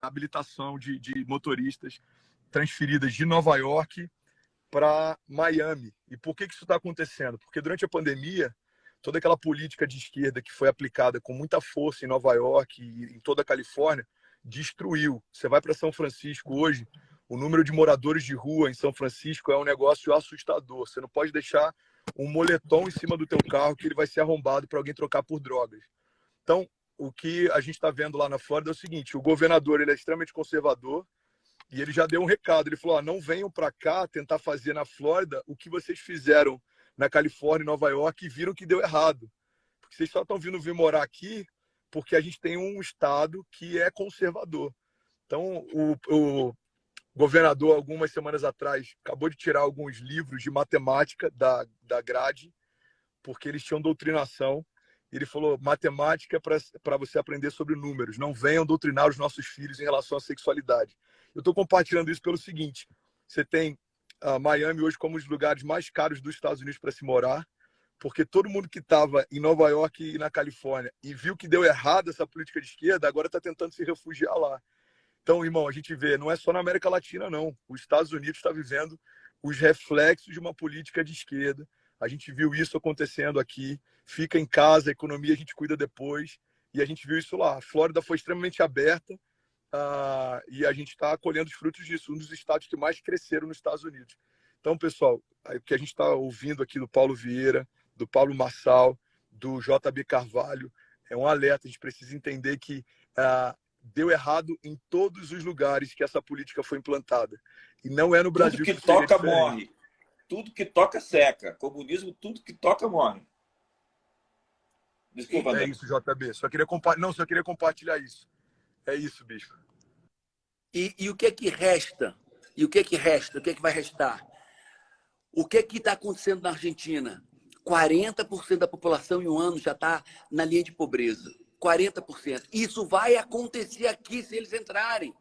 habilitação de motoristas transferidas de Nova York para Miami. E por que isso está acontecendo? Porque durante a pandemia, toda aquela política de esquerda que foi aplicada com muita força em Nova York e em toda a Califórnia destruiu. Você vai para São Francisco hoje, o número de moradores de rua em São Francisco é um negócio assustador. Você não pode deixar um moletom em cima do teu carro que ele vai ser arrombado para alguém trocar por drogas. Então, o que a gente está vendo lá na Flórida é o seguinte: o governador ele é extremamente conservador e ele já deu um recado. Ele falou: não venham para cá tentar fazer na Flórida o que vocês fizeram na Califórnia e Nova York e viram que deu errado. Porque vocês só estão vindo vir morar aqui porque a gente tem um estado que é conservador. Então, o governador, algumas semanas atrás, acabou de tirar alguns livros de matemática da grade, porque eles tinham doutrinação. Ele falou: matemática é para você aprender sobre números. Não venham doutrinar os nossos filhos em relação à sexualidade. Eu estou compartilhando isso pelo seguinte: você tem Miami hoje como um dos lugares mais caros dos Estados Unidos para se morar, porque todo mundo que estava em Nova York e na Califórnia e viu que deu errado essa política de esquerda, agora está tentando se refugiar lá. Então, irmão, a gente vê, não é só na América Latina, não. Os Estados Unidos está vivendo os reflexos de uma política de esquerda. A gente viu isso acontecendo aqui. Fica em casa, a economia a gente cuida depois. E a gente viu isso lá. A Flórida foi extremamente aberta e a gente está colhendo os frutos disso. Um dos estados que mais cresceram nos Estados Unidos. Então, pessoal, o que a gente está ouvindo aqui do Paulo Vieira, do Paulo Marçal, do JB Carvalho, é um alerta. A gente precisa entender que deu errado em todos os lugares que essa política foi implantada. E não é no Brasil que toca morre. Tudo que toca seca. Comunismo, tudo que toca morre. Desculpa, André. É isso, JB. Só queria compartilhar isso. É isso, bispo. E o que é que resta? E o que é que resta? O que é que vai restar? O que é que está acontecendo na Argentina? 40% da população em um ano já está na linha de pobreza. 40%. Isso vai acontecer aqui se eles entrarem.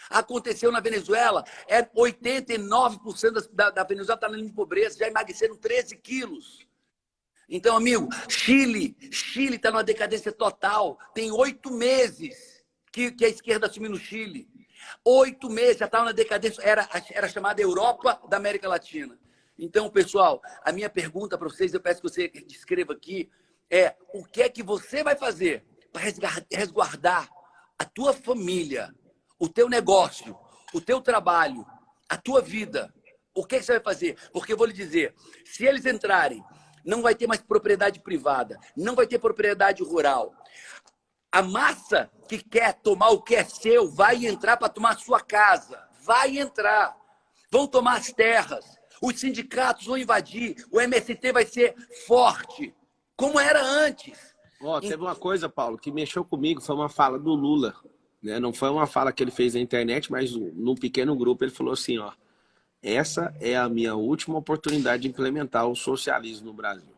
Aconteceu na Venezuela, 89% da Venezuela está na linha de pobreza, já emagreceram 13 quilos. Então, amigo, Chile está numa decadência total. Tem 8 meses que a esquerda assumiu no Chile. 8 meses, já estava na decadência, era chamada Europa da América Latina. Então, pessoal, a minha pergunta para vocês, eu peço que você descreva aqui, o que é que você vai fazer para resguardar a tua família, o teu negócio, o teu trabalho, a tua vida? O que você vai fazer? Porque eu vou lhe dizer, se eles entrarem, não vai ter mais propriedade privada, não vai ter propriedade rural. A massa que quer tomar o que é seu vai entrar para tomar a sua casa. Vai entrar. Vão tomar as terras. Os sindicatos vão invadir. O MST vai ser forte, como era antes. Teve uma coisa, Paulo, que mexeu comigo, foi uma fala do Lula. Né? Não foi uma fala que ele fez na internet, mas num pequeno grupo ele falou assim, essa é a minha última oportunidade de implementar o socialismo no Brasil.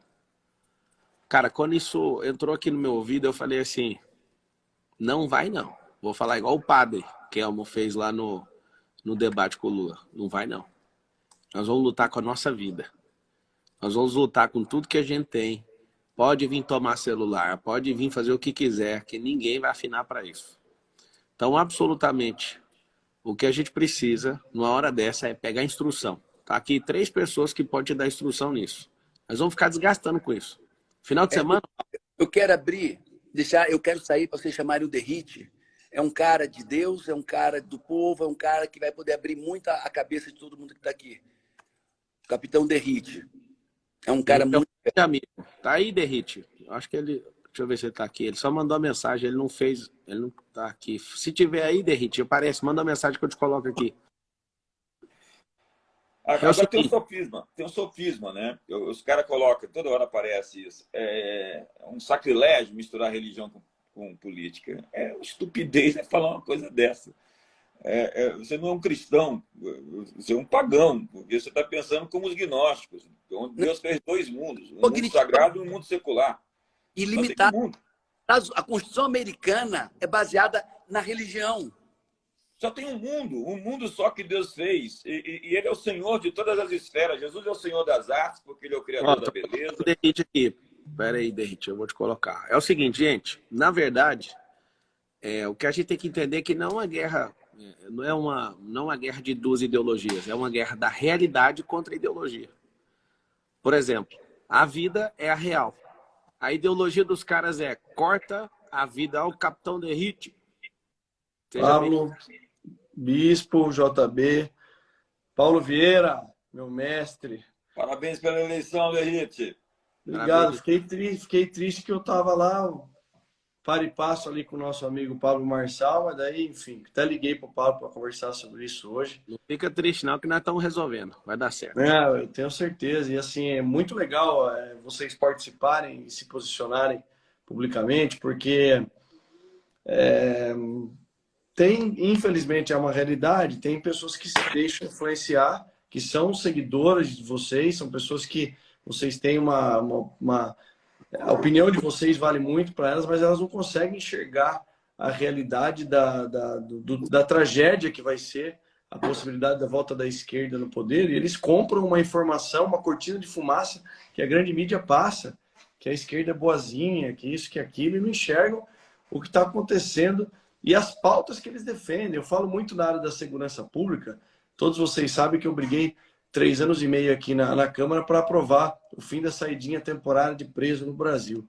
Cara, quando isso entrou aqui no meu ouvido, eu falei assim, não vai não. Vou falar igual o padre que Elmo fez lá no debate com o Lula. Não vai não. Nós vamos lutar com a nossa vida. Nós vamos lutar com tudo que a gente tem. Pode vir tomar celular, pode vir fazer o que quiser, que ninguém vai afinar para isso. Então, absolutamente, o que a gente precisa, numa hora dessa, é pegar instrução. Tá aqui 3 pessoas que podem te dar instrução nisso. Nós vamos ficar desgastando com isso. Final de semana... Eu quero eu quero sair para vocês chamarem o Derrite. É um cara de Deus, é um cara do povo, é um cara que vai poder abrir muito a cabeça de todo mundo que está aqui. Capitão Derrite. É um cara muito... amigo. Tá aí, Derrite. Acho que ele... Deixa eu ver se ele tá aqui. Ele só mandou a mensagem, ele não fez... Ele não tá aqui. Se tiver aí, Derrite, aparece. Manda uma mensagem que eu te coloco aqui. Agora tem um sofisma, né? Os caras colocam, toda hora aparece isso. É um sacrilégio misturar religião com política. É uma estupidez falar uma coisa dessa. Você não é um cristão, você é um pagão, porque você está pensando como os gnósticos, onde Deus fez 2 mundos, um mundo sagrado e um mundo secular. Ilimitado. A Constituição americana é baseada na religião. Só tem um mundo só que Deus fez. E Ele é o Senhor de todas as esferas. Jesus é o Senhor das artes, porque Ele é o Criador da beleza. Derrite aqui. Pera aí, Derrite, eu vou te colocar. É o seguinte, gente. Na verdade, O que a gente tem que entender é que não é uma guerra, não é uma guerra de duas ideologias, é uma guerra da realidade contra a ideologia. Por exemplo, a vida é a real. A ideologia dos caras é corta a vida ao Capitão Derrite. Pablo, Bispo, JB, Paulo Vieira, meu mestre. Parabéns pela eleição, Derrite. Obrigado, fiquei triste que eu estava lá, para e passo ali com o nosso amigo Pablo Marçal, mas daí, enfim, até liguei para o Pablo para conversar sobre isso hoje. Não fica triste não, que nós estamos resolvendo, vai dar certo. Eu tenho certeza, e assim, é muito legal vocês participarem e se posicionarem publicamente, porque infelizmente, é uma realidade, tem pessoas que se deixam influenciar, que são seguidoras de vocês, são pessoas que vocês têm a opinião de vocês vale muito para elas, mas elas não conseguem enxergar a realidade da tragédia que vai ser a possibilidade da volta da esquerda no poder, e eles compram uma informação, uma cortina de fumaça que a grande mídia passa, que a esquerda é boazinha, que isso, que aquilo, e não enxergam o que está acontecendo e as pautas que eles defendem. Eu falo muito na área da segurança pública, todos vocês sabem que eu briguei 3 anos e meio aqui na Câmara para aprovar o fim da saidinha temporária de preso no Brasil.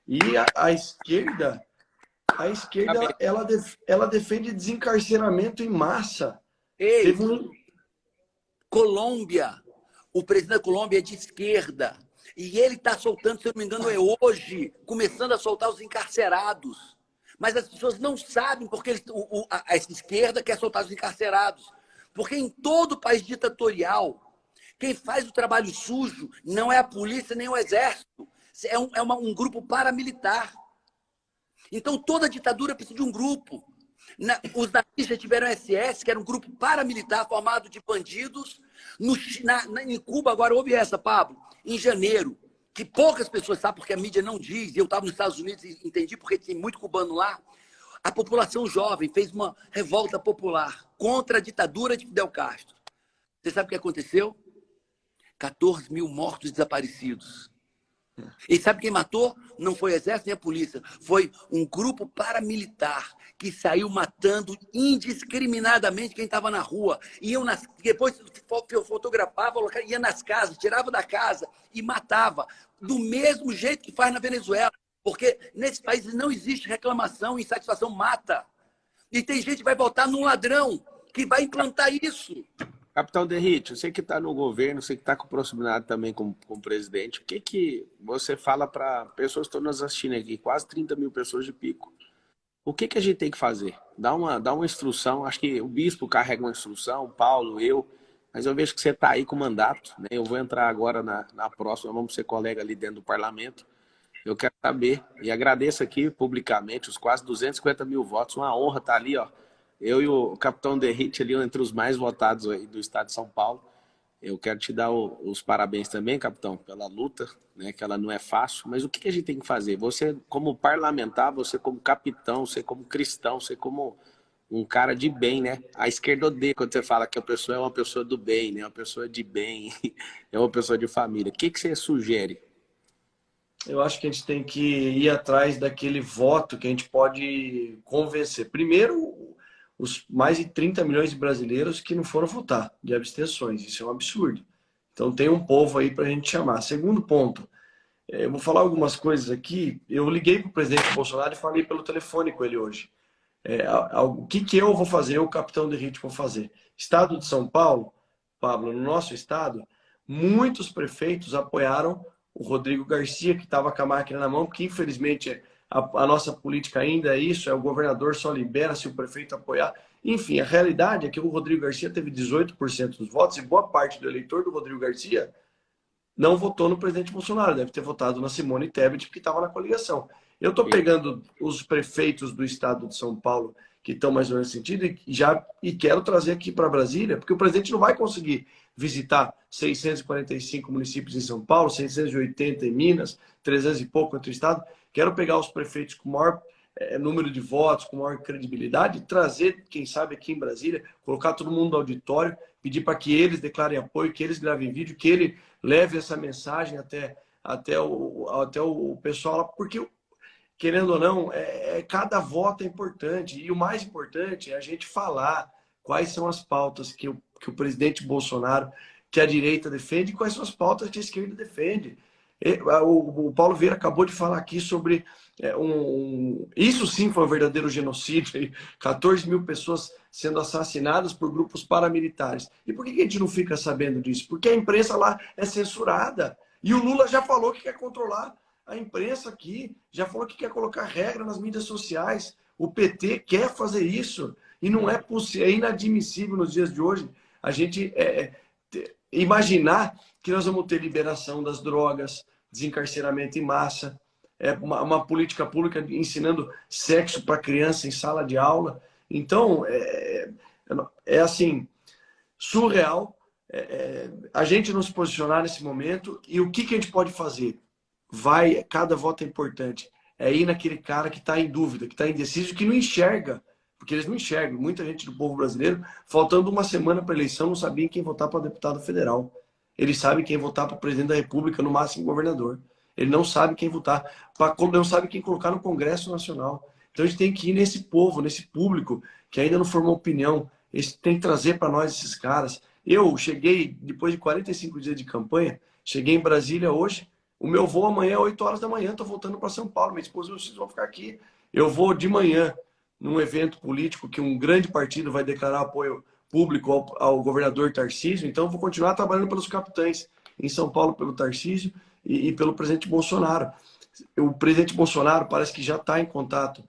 E a esquerda, ela defende desencarceramento em massa. Ei, Colômbia, o presidente da Colômbia é de esquerda. E ele está soltando, se eu não me engano, é hoje, começando a soltar os encarcerados. Mas as pessoas não sabem porque essa esquerda quer soltar os encarcerados. Porque em todo país ditatorial, quem faz o trabalho sujo não é a polícia nem o exército. É um grupo paramilitar. Então, toda ditadura precisa de um grupo. Os nazistas tiveram SS, que era um grupo paramilitar formado de bandidos. Em Cuba, agora houve essa, Pablo, em janeiro, que poucas pessoas sabem porque a mídia não diz. Eu estava nos Estados Unidos e entendi porque tem muito cubano lá. A população jovem fez uma revolta popular contra a ditadura de Fidel Castro. Você sabe o que aconteceu? 14 mil mortos desaparecidos. E sabe quem matou? Não foi o exército nem a polícia. Foi um grupo paramilitar que saiu matando indiscriminadamente quem estava na rua. Depois fotografava, ia nas casas, tirava da casa e matava. Do mesmo jeito que faz na Venezuela. Porque nesse país não existe reclamação, insatisfação mata. E tem gente que vai votar num ladrão que vai implantar isso. Capitão Derrite, você que está no governo, você que está com proximidade também com o presidente, o que você fala para pessoas que estão nos assistindo aqui, quase 30 mil pessoas de pico? O que a gente tem que fazer? Dá uma instrução, acho que o bispo carrega uma instrução, o Paulo, eu, mas eu vejo que você está aí com mandato, né? Eu vou entrar agora na próxima, vamos ser colega ali dentro do parlamento. Eu quero saber, e agradeço aqui publicamente os quase 250 mil votos, uma honra estar ali, ó. Eu e o Capitão Derrite ali entre os mais votados aí do estado de São Paulo. Eu quero te dar os parabéns também, capitão, pela luta, né, que ela não é fácil. Mas o que a gente tem que fazer? Você como parlamentar, você como capitão, você como cristão, você como um cara de bem, né? A esquerda odeia quando você fala que a pessoa é uma pessoa do bem, né? Uma pessoa de bem, é uma pessoa de família. O que você sugere? Eu acho que a gente tem que ir atrás daquele voto que a gente pode convencer. Primeiro, os mais de 30 milhões de brasileiros que não foram votar, de abstenções. Isso é um absurdo. Então tem um povo aí para a gente chamar. Segundo ponto, eu vou falar algumas coisas aqui. Eu liguei para o presidente Bolsonaro e falei pelo telefone com ele hoje. O que eu vou fazer, o Capitão Derrite vou fazer. Estado de São Paulo, Pablo, no nosso estado, muitos prefeitos apoiaram o Rodrigo Garcia, que estava com a máquina na mão, porque infelizmente a nossa política ainda é isso, o governador só libera se o prefeito apoiar. Enfim, a realidade é que o Rodrigo Garcia teve 18% dos votos e boa parte do eleitor do Rodrigo Garcia não votou no presidente Bolsonaro, deve ter votado na Simone Tebet, que estava na coligação. Eu estou pegando os prefeitos do estado de São Paulo que estão mais ou menos nesse sentido e quero trazer aqui para Brasília, porque o presidente não vai conseguir visitar 645 municípios em São Paulo, 680 em Minas, 300 e pouco entre o estado. Quero pegar os prefeitos com maior número de votos, com maior credibilidade, trazer, quem sabe, aqui em Brasília, colocar todo mundo no auditório, pedir para que eles declarem apoio, que eles gravem vídeo, que ele leve essa mensagem até o pessoal lá, porque querendo ou não, cada voto é importante. E o mais importante é a gente falar quais são as pautas que o presidente Bolsonaro, que a direita defende, e quais são as pautas que a esquerda defende. O Paulo Vieira acabou de falar aqui sobre isso sim foi um verdadeiro genocídio, 14 mil pessoas sendo assassinadas por grupos paramilitares. E por que a gente não fica sabendo disso? Porque a imprensa lá é censurada. E o Lula já falou que quer controlar a imprensa aqui, já falou que quer colocar regra nas mídias sociais. O PT quer fazer isso. E não é possível, é inadmissível nos dias de hoje a gente imaginar que nós vamos ter liberação das drogas, desencarceramento em massa, uma política pública ensinando sexo para criança em sala de aula. Então, assim, surreal a gente não se posicionar nesse momento. E o que a gente pode fazer? Cada voto é importante. É ir naquele cara que está em dúvida, que está indeciso, que não enxerga, porque eles não enxergam. Muita gente do povo brasileiro, faltando uma semana para a eleição, não sabia quem votar para deputado federal. Ele sabe quem votar para o presidente da República, no máximo governador. Ele não sabe quem votar, não sabe quem colocar no Congresso Nacional. Então a gente tem que ir nesse povo, nesse público que ainda não formou opinião. Eles têm que trazer para nós esses caras. Eu cheguei, depois de 45 dias de campanha, cheguei em Brasília hoje. O meu voo amanhã é 8 horas da manhã, estou voltando para São Paulo. Minha esposa e vocês vão ficar aqui. Eu vou de manhã num evento político que um grande partido vai declarar apoio público ao governador Tarcísio. Então, eu vou continuar trabalhando pelos capitães em São Paulo, pelo Tarcísio e pelo presidente Bolsonaro. O presidente Bolsonaro parece que já está em contato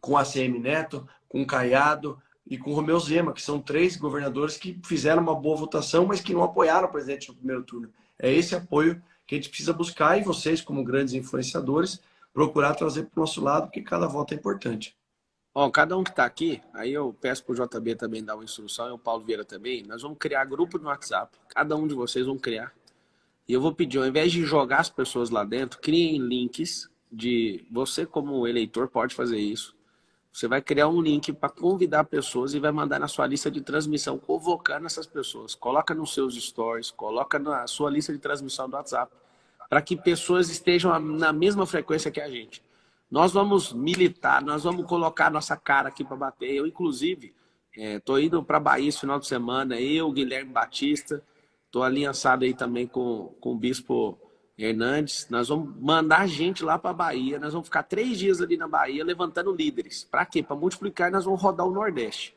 com a ACM Neto, com o Caiado e com o Romeu Zema, que são 3 governadores que fizeram uma boa votação, mas que não apoiaram o presidente no primeiro turno. É esse apoio que a gente precisa buscar, e vocês, como grandes influenciadores, procurar trazer para o nosso lado, porque cada voto é importante. Ó, cada um que está aqui, aí eu peço para o JB também dar uma instrução, e o Paulo Vieira também, nós vamos criar grupo no WhatsApp, cada um de vocês vão criar, e eu vou pedir, ao invés de jogar as pessoas lá dentro, criem links você como eleitor pode fazer isso, você vai criar um link para convidar pessoas e vai mandar na sua lista de transmissão, convocando essas pessoas. Coloca nos seus stories, coloca na sua lista de transmissão do WhatsApp, para que pessoas estejam na mesma frequência que a gente. Nós vamos militar, nós vamos colocar nossa cara aqui para bater. Eu, inclusive, estou indo para a Bahia esse final de semana, Guilherme Batista, estou aliançado aí também com o Bispo Hernandes. Nós vamos mandar gente lá para a Bahia, nós vamos ficar 3 dias ali na Bahia levantando líderes. Para quê? Para multiplicar, nós vamos rodar o Nordeste.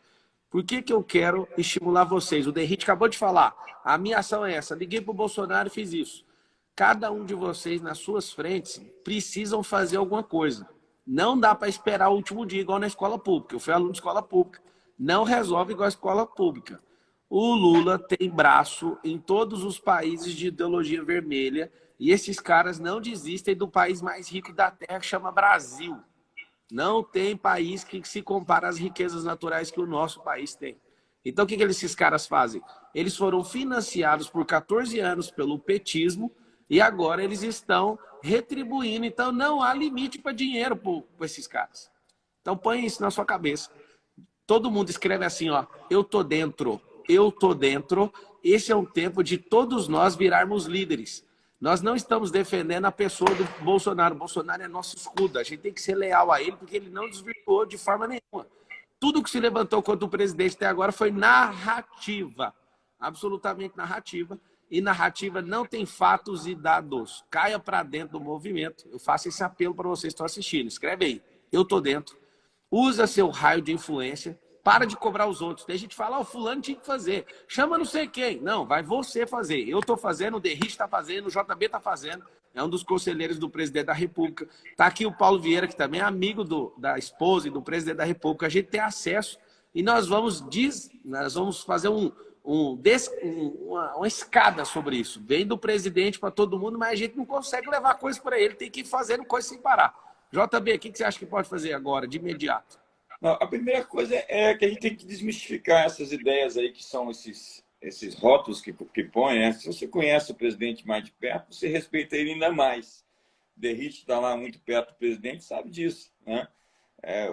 Por que eu quero estimular vocês? O Derrite acabou de falar, a minha ação é essa, liguei para o Bolsonaro e fiz isso. Cada um de vocês, nas suas frentes, precisam fazer alguma coisa. Não dá para esperar o último dia, igual na escola pública. Eu fui aluno de escola pública. Não resolve igual a escola pública. O Lula tem braço em todos os países de ideologia vermelha e esses caras não desistem do país mais rico da Terra, que chama Brasil. Não tem país que se compara às riquezas naturais que o nosso país tem. Então, o que esses caras fazem? Eles foram financiados por 14 anos pelo petismo, e agora eles estão retribuindo. Então, não há limite para dinheiro para esses caras. Então, põe isso na sua cabeça. Todo mundo escreve assim, ó, eu tô dentro, eu tô dentro. Esse é um tempo de todos nós virarmos líderes. Nós não estamos defendendo a pessoa do Bolsonaro. O Bolsonaro é nosso escudo. A gente tem que ser leal a ele, porque ele não desvirtuou de forma nenhuma. Tudo que se levantou contra o presidente até agora foi narrativa. Absolutamente narrativa. E narrativa não tem fatos e dados. Caia para dentro do movimento. Eu faço esse apelo para vocês que estão assistindo. Escreve aí. Eu tô dentro. Usa seu raio de influência. Para de cobrar os outros. Tem gente que fala, o fulano tinha que fazer. Chama não sei quem. Não, vai você fazer. Eu tô fazendo, o Derrite está fazendo, o JB está fazendo. É um dos conselheiros do presidente da República. Está aqui o Paulo Vieira, que também é amigo da esposa e do presidente da República. A gente tem acesso e nós vamos fazer uma escada sobre isso. Vem do presidente para todo mundo, mas a gente não consegue levar coisa para ele, tem que ir fazendo coisa sem parar. JB, o que você acha que pode fazer agora, de imediato? Não, a primeira coisa é que a gente tem que desmistificar essas ideias aí, que são esses rótulos que põem. Né? Se você conhece o presidente mais de perto, você respeita ele ainda mais. Derrite está lá muito perto do presidente, sabe disso, né?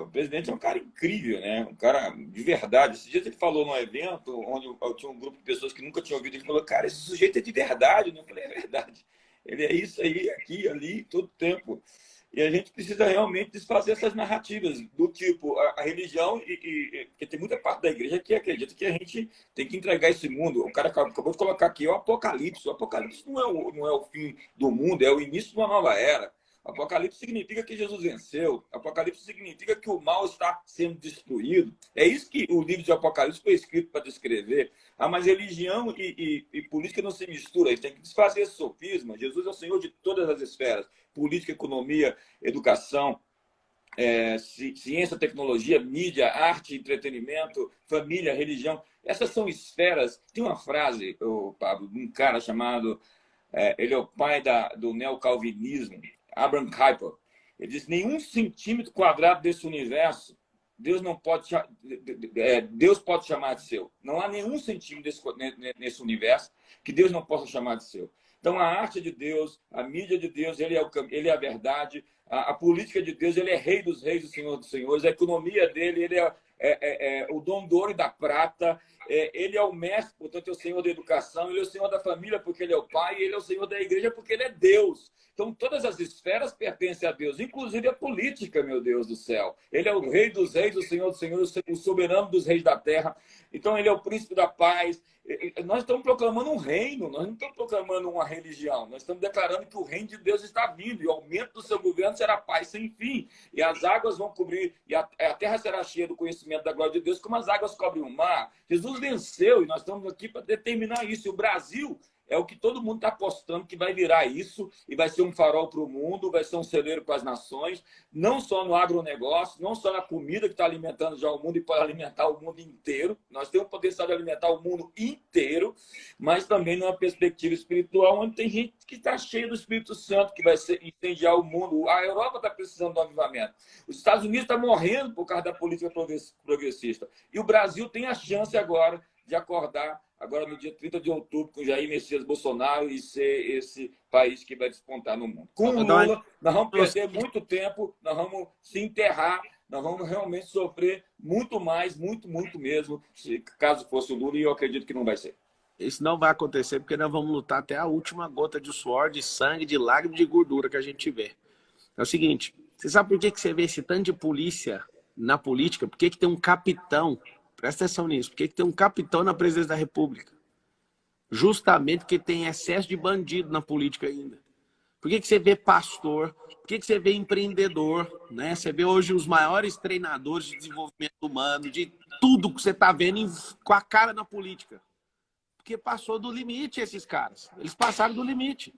O presidente é um cara incrível, né? Um cara de verdade. Esse dia ele falou num evento onde eu tinha um grupo de pessoas que nunca tinham ouvido. Ele falou, cara, esse sujeito é de verdade. Eu falei, é verdade. Ele é isso aí, aqui, ali, todo tempo. E a gente precisa realmente desfazer essas narrativas do tipo, a religião, porque tem muita parte da igreja que acredita que a gente tem que entregar esse mundo. O cara acabou de colocar aqui o Apocalipse. O Apocalipse não é o fim do mundo, é o início de uma nova era. Apocalipse significa que Jesus venceu. Apocalipse significa que o mal está sendo destruído. É isso que o livro de Apocalipse foi escrito para descrever. Ah, mas religião e política não se misturam. A gente tem que desfazer esse sofisma. Jesus é o Senhor de todas as esferas. Política, economia, educação, ciência, tecnologia, mídia, arte, entretenimento, família, religião. Essas são esferas. Tem uma frase, Pablo, de um cara chamado... ele é o pai do neocalvinismo, Abraham Kuyper. Ele diz: nenhum centímetro quadrado desse universo Deus pode chamar de seu. Não há nenhum centímetro nesse universo que Deus não possa chamar de seu. Então, a arte de Deus, a mídia de Deus, ele é a verdade. A política de Deus, ele é rei dos reis e senhor dos senhores. A economia dele, ele é o dom do ouro e da prata. Ele é o mestre, portanto, é o Senhor da educação. Ele é o Senhor da família, porque ele é o pai. E ele é o Senhor da igreja, porque ele é Deus. Então, todas as esferas pertencem a Deus, inclusive a política, meu Deus do céu. Ele é o rei dos reis, o Senhor dos senhores, o soberano dos reis da terra. Então, ele é o príncipe da paz. Nós estamos proclamando um reino, nós não estamos proclamando uma religião. Nós estamos declarando que o reino de Deus está vindo e o aumento do seu governo será paz sem fim. E as águas vão cobrir, e a terra será cheia do conhecimento da glória de Deus, como as águas cobrem o mar. Jesus venceu e nós estamos aqui para determinar isso. E o Brasil é o que todo mundo está apostando que vai virar isso e vai ser um farol para o mundo, vai ser um celeiro para as nações, não só no agronegócio, não só na comida que está alimentando já o mundo e pode alimentar o mundo inteiro. Nós temos o potencial de alimentar o mundo inteiro, mas também numa perspectiva espiritual, onde tem gente que está cheia do Espírito Santo, que vai incendiar o mundo. A Europa está precisando de um avivamento. Os Estados Unidos estão morrendo por causa da política progressista. E o Brasil tem a chance agora de acordar, agora no dia 30 de outubro, com Jair Messias Bolsonaro e ser esse país que vai despontar no mundo. Com o Lula, nós vamos perder muito tempo, nós vamos se enterrar, nós vamos realmente sofrer muito mais, muito mesmo, caso fosse o Lula, e eu acredito que não vai ser. Isso não vai acontecer, porque nós vamos lutar até a última gota de suor, de sangue, de lágrima, de gordura que a gente tiver. É o seguinte, você sabe por que você vê esse tanto de polícia na política? Por que tem um capitão? Presta atenção nisso. Por que tem um capitão na presidência da República? Justamente porque tem excesso de bandido na política ainda. Por que você vê pastor? Por que você vê empreendedor? Né? Você vê hoje os maiores treinadores de desenvolvimento humano, de tudo que você está vendo com a cara na política. Porque passou do limite esses caras. Eles passaram do limite.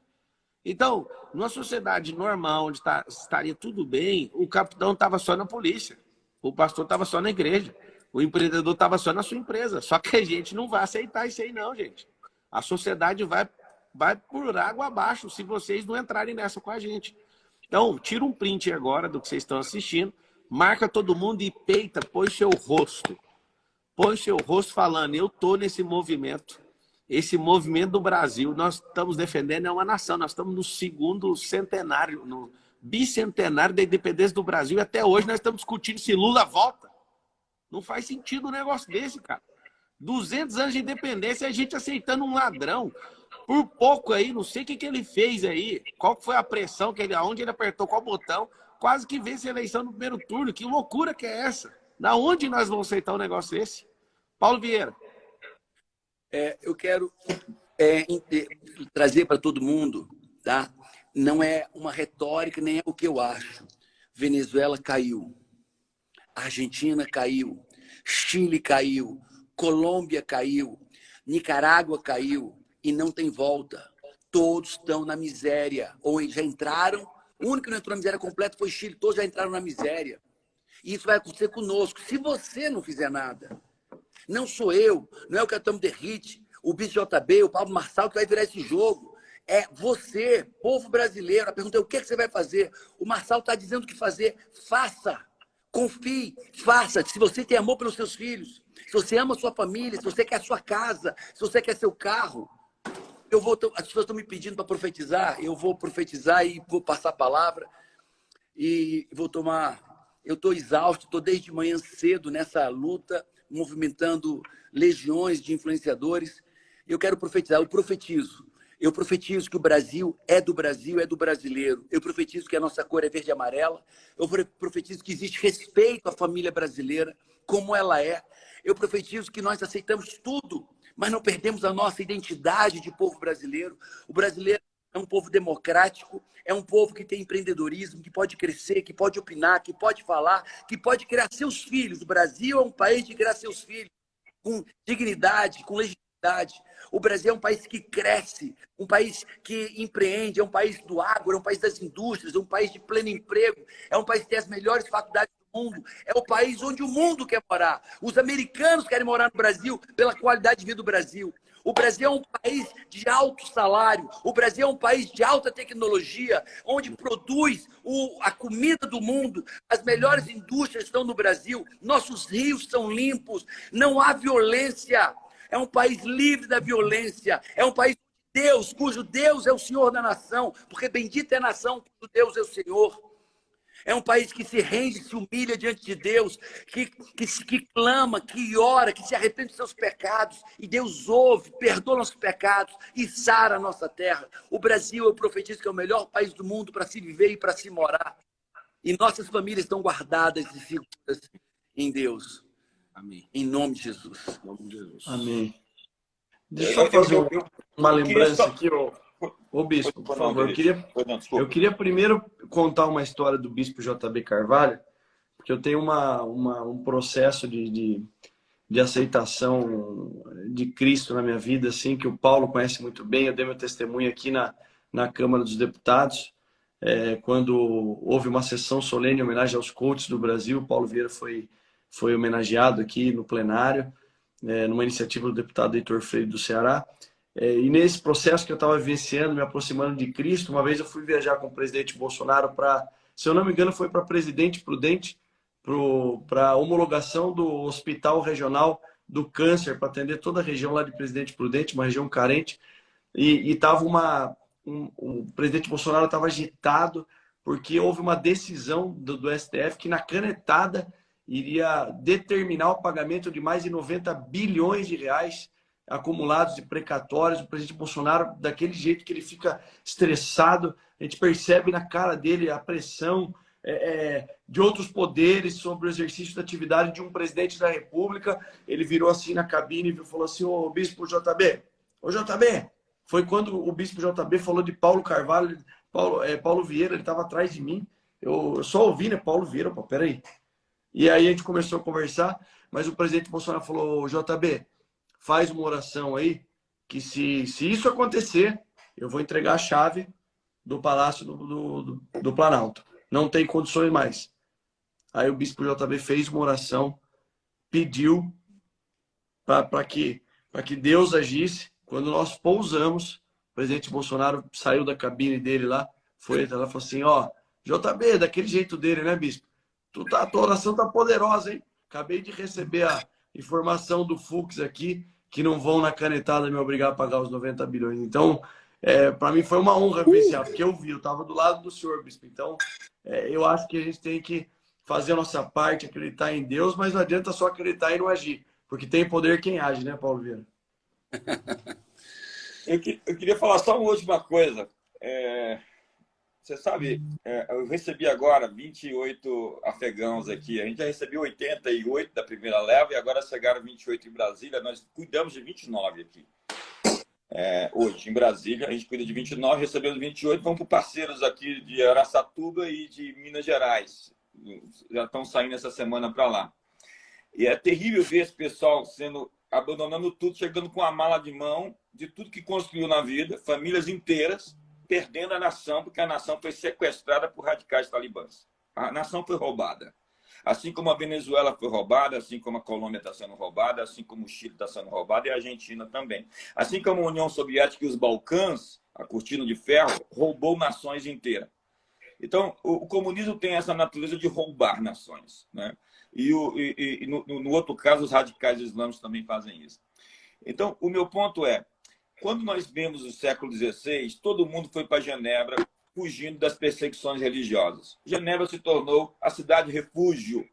Então, numa sociedade normal, onde estaria tudo bem, o capitão estava só na polícia. O pastor estava só na igreja. O empreendedor estava só na sua empresa. Só que a gente não vai aceitar isso aí, não, gente. A sociedade vai por água abaixo se vocês não entrarem nessa com a gente. Então, tira um print agora do que vocês estão assistindo, marca todo mundo e peita, põe seu rosto. Põe seu rosto falando, eu estou nesse movimento. Esse movimento do Brasil, nós estamos defendendo é uma nação. Nós estamos no segundo centenário, no bicentenário da independência do Brasil. E até hoje nós estamos discutindo se Lula volta. Não faz sentido um negócio desse, cara. 200 anos de independência e a gente aceitando um ladrão. Por pouco aí, não sei o que ele fez aí. Qual foi a pressão, aonde ele apertou qual botão. Quase que vence a eleição no primeiro turno. Que loucura que é essa? Da onde nós vamos aceitar um negócio desse? Paulo Vieira. Eu quero trazer para todo mundo, tá? Não é uma retórica, nem é o que eu acho. Venezuela caiu. Argentina caiu, Chile caiu, Colômbia caiu, Nicarágua caiu e não tem volta. Todos estão na miséria, ou já entraram. O único que não entrou na miséria completa foi Chile, todos já entraram na miséria. E isso vai acontecer conosco, se você não fizer nada. Não sou eu, não é o Capitão Derrite, o BJB, o Pablo Marçal que vai virar esse jogo. É você, povo brasileiro. A pergunta é o que você vai fazer? O Marçal está dizendo o que fazer. Faça. Confie, faça. Se você tem amor pelos seus filhos, se você ama a sua família, se você quer a sua casa, se você quer seu carro, as pessoas estão me pedindo para profetizar, eu vou profetizar e vou passar a palavra e vou tomar. Eu estou exausto, estou desde manhã cedo nessa luta, movimentando legiões de influenciadores. Eu quero profetizar, eu profetizo. Eu profetizo que o Brasil é do Brasil, é do brasileiro. Eu profetizo que a nossa cor é verde e amarela. Eu profetizo que existe respeito à família brasileira, como ela é. Eu profetizo que nós aceitamos tudo, mas não perdemos a nossa identidade de povo brasileiro. O brasileiro é um povo democrático, é um povo que tem empreendedorismo, que pode crescer, que pode opinar, que pode falar, que pode criar seus filhos. O Brasil é um país de criar seus filhos com dignidade, com legitimidade. O Brasil é um país que cresce, um país que empreende, é um país do agro, é um país das indústrias, é um país de pleno emprego, é um país que tem as melhores faculdades do mundo, é o país onde o mundo quer morar. Os americanos querem morar no Brasil pela qualidade de vida do Brasil. O Brasil é um país de alto salário, o Brasil é um país de alta tecnologia, onde produz a comida do mundo, as melhores indústrias estão no Brasil, nossos rios são limpos, não há violência. É um país livre da violência. É um país de Deus, cujo Deus é o Senhor da nação, porque bendita é a nação cujo Deus é o Senhor. É um país que se rende, se humilha diante de Deus, que clama, que ora, que se arrepende dos seus pecados. E Deus ouve, perdoa nossos pecados e sara a nossa terra. O Brasil, eu profetizo que é o melhor país do mundo para se viver e para se morar. E nossas famílias estão guardadas e seguras em Deus. Amém. Em nome de Jesus. Em nome de Jesus. Amém. Deixa eu fazer uma lembrança só... aqui, ô Bispo, por favor. Eu queria primeiro contar uma história do Bispo JB Carvalho, porque eu tenho um processo de aceitação de Cristo na minha vida, assim, que o Paulo conhece muito bem. Eu dei meu testemunho aqui na Câmara dos Deputados, quando houve uma sessão solene em homenagem aos coaches do Brasil. O Paulo Vieira foi homenageado aqui no plenário, numa iniciativa do deputado Heitor Freire do Ceará. E nesse processo que eu estava vivenciando, me aproximando de Cristo, uma vez eu fui viajar com o presidente Bolsonaro se eu não me engano, foi para Presidente Prudente, para homologação do Hospital Regional do Câncer, para atender toda a região lá de Presidente Prudente, uma região carente. E tava o presidente Bolsonaro estava agitado, porque houve uma decisão do STF que na canetada iria determinar o pagamento de mais de 90 bilhões de reais acumulados de precatórios. O presidente Bolsonaro, daquele jeito que ele fica estressado, a gente percebe na cara dele a pressão de outros poderes sobre o exercício da atividade de um presidente da República. Ele virou assim na cabine e falou assim: ô Bispo JB, ô JB, foi quando o Bispo JB falou de Paulo Carvalho, Paulo Vieira, ele estava atrás de mim, eu só ouvi, né, Paulo Vieira, pô, peraí. E aí a gente começou a conversar, mas o presidente Bolsonaro falou: JB, faz uma oração aí, que se isso acontecer, eu vou entregar a chave do Palácio do Planalto. Não tem condições mais. Aí o Bispo JB fez uma oração, pediu para que Deus agisse. Quando nós pousamos, o presidente Bolsonaro saiu da cabine dele lá, foi até lá e falou assim: ó, JB, daquele jeito dele, né, Bispo? A tua oração tá poderosa, hein? Acabei de receber a informação do Fux aqui, que não vão na canetada me obrigar a pagar os 90 bilhões. Então, para mim foi uma honra vivenciar, porque eu estava do lado do senhor, Bispo. Então, eu acho que a gente tem que fazer a nossa parte, acreditar em Deus, mas não adianta só acreditar e não agir, porque tem poder quem age, né, Paulo Vieira? Eu queria falar só uma última coisa. Você sabe, eu recebi agora 28 afegãos aqui. A gente já recebeu 88 da primeira leva e agora chegaram 28 em Brasília. Nós cuidamos de 29 aqui. Hoje, em Brasília, a gente cuida de 29, recebemos 28. Vamos para parceiros aqui de Araçatuba e de Minas Gerais. Já estão saindo essa semana para lá. E é terrível ver esse pessoal abandonando tudo, chegando com a mala de mão de tudo que construiu na vida, famílias inteiras, perdendo a nação, porque a nação foi sequestrada por radicais talibãs. A nação foi roubada. Assim como a Venezuela foi roubada, assim como a Colômbia está sendo roubada, assim como o Chile está sendo roubado e a Argentina também. Assim como a União Soviética e os Balcãs, a cortina de ferro, roubou nações inteiras. Então, o comunismo tem essa natureza de roubar nações, né? E no outro caso, os radicais islâmicos também fazem isso. Então, o meu ponto é, quando nós vemos o século XVI, todo mundo foi para Genebra fugindo das perseguições religiosas. Genebra se tornou a cidade refúgio.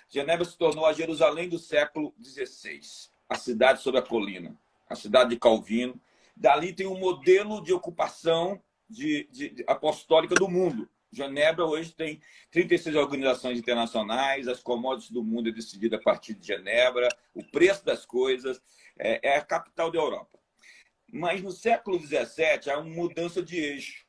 Genebra se tornou a Jerusalém do século XVI, a cidade sobre a colina, a cidade de Calvino. Dali tem um modelo de ocupação apostólica do mundo. Genebra hoje tem 36 organizações internacionais, as commodities do mundo é decidida a partir de Genebra, o preço das coisas, é a capital da Europa. Mas no século XVII há uma mudança de eixo.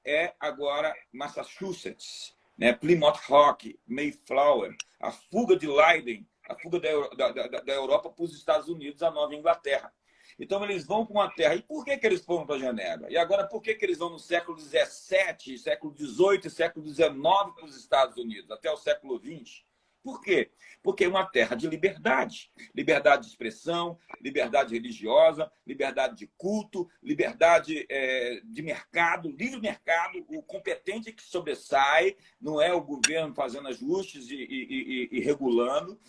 É agora Massachusetts, né? Plymouth Rock, Mayflower, a fuga de Leiden, a fuga da Europa para os Estados Unidos, a Nova Inglaterra. Então, eles vão para uma terra. E por que eles foram para Genebra? E agora, por que eles vão no século XVII, século XVIII e século XIX para os Estados Unidos, até o século XX? Por quê? Porque é uma terra de liberdade. Liberdade de expressão, liberdade religiosa, liberdade de culto, liberdade de mercado, livre mercado, o competente que sobressai, não é o governo fazendo ajustes e regulando.